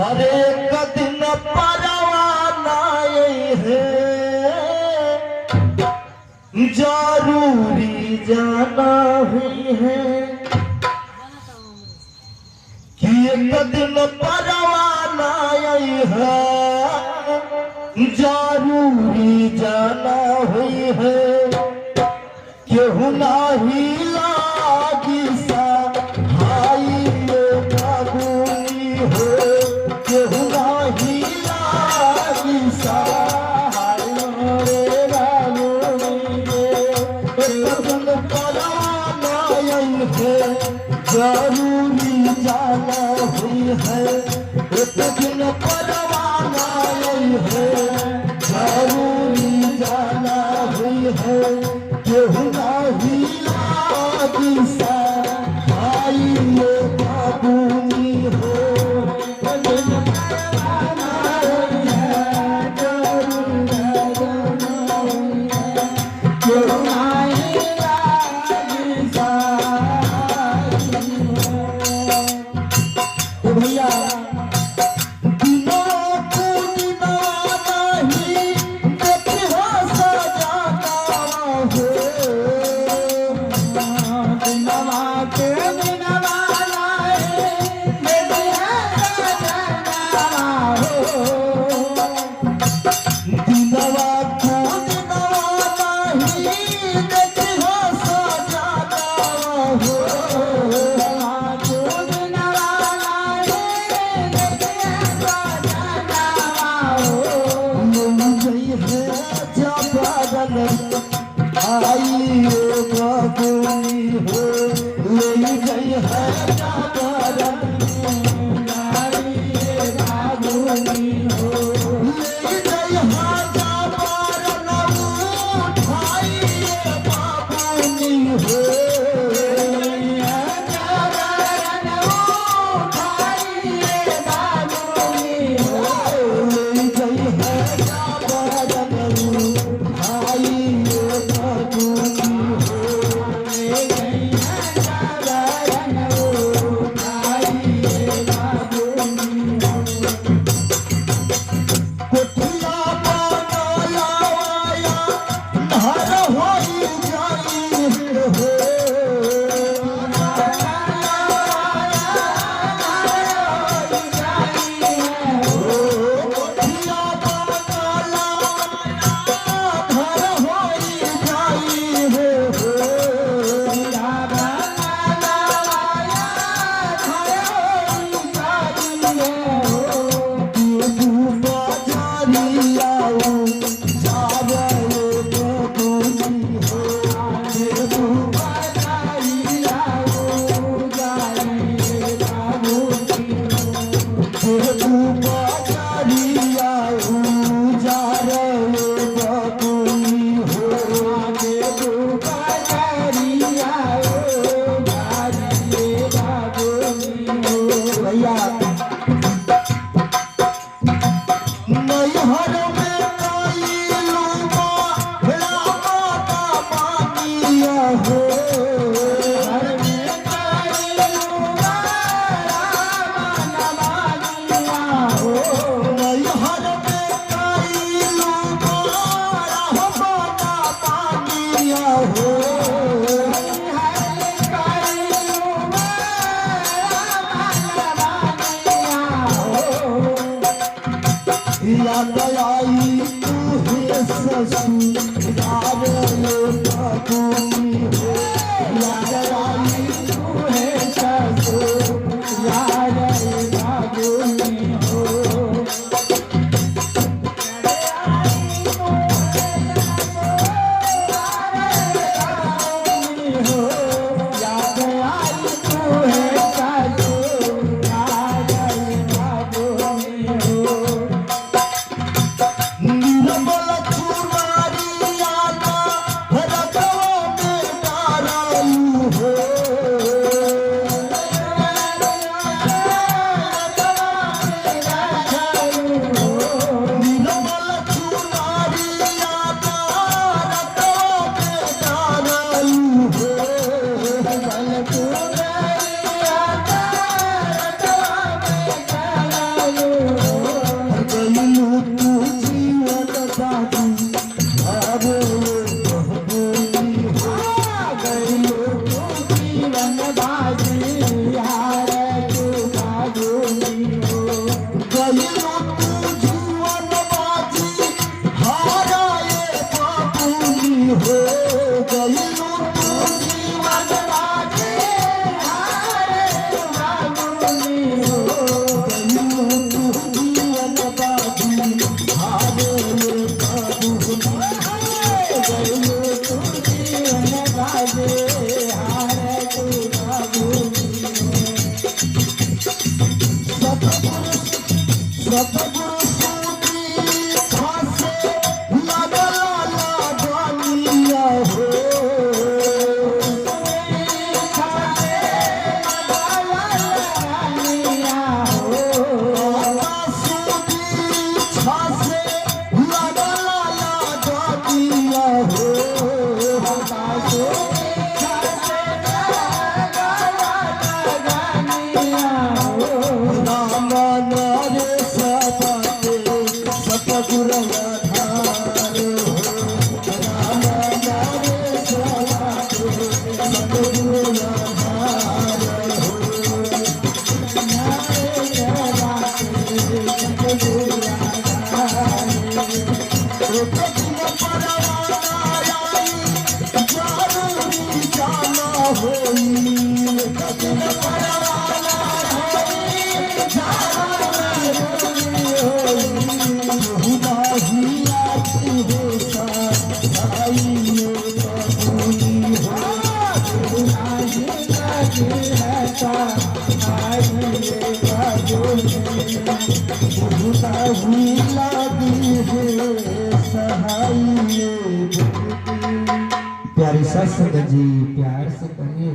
हरे कदिन परवाना है जरूरी जाना हुई है कि एक दिन परवाना है जरूरी जाना हुई है केहू नाही लागी सा हाई बाबूनी हो केहू नाही लागी सा जरूरी जाना हुई है एक दिन परवाना है जरूरी जाना हुई है केहू नाही लागी सा भाई बाबूनी हो जीवन बाजी हार तू बाबूनी हो गइलो तू जीवन बाजी हाराए बाबूनी हो गइलो तू जीवन बाजी हार तू बाबूनी हो गइलो तू जीवन बाजी हारे बाबूनी गइलो तू जीवन बाजी हार तू बाबूनी सतगुरु सूदी खासे लगला लागनिया हो सूदी खासे लगला लागनिया हो राम नारे सपते सतगुरु आधार हो राम नारे सपते सतगुरु आधार हो एक दिन परवाना आई जरूरी जाना होई एक दिन परवाना प्यारी सत्संग जी प्यार से कहिए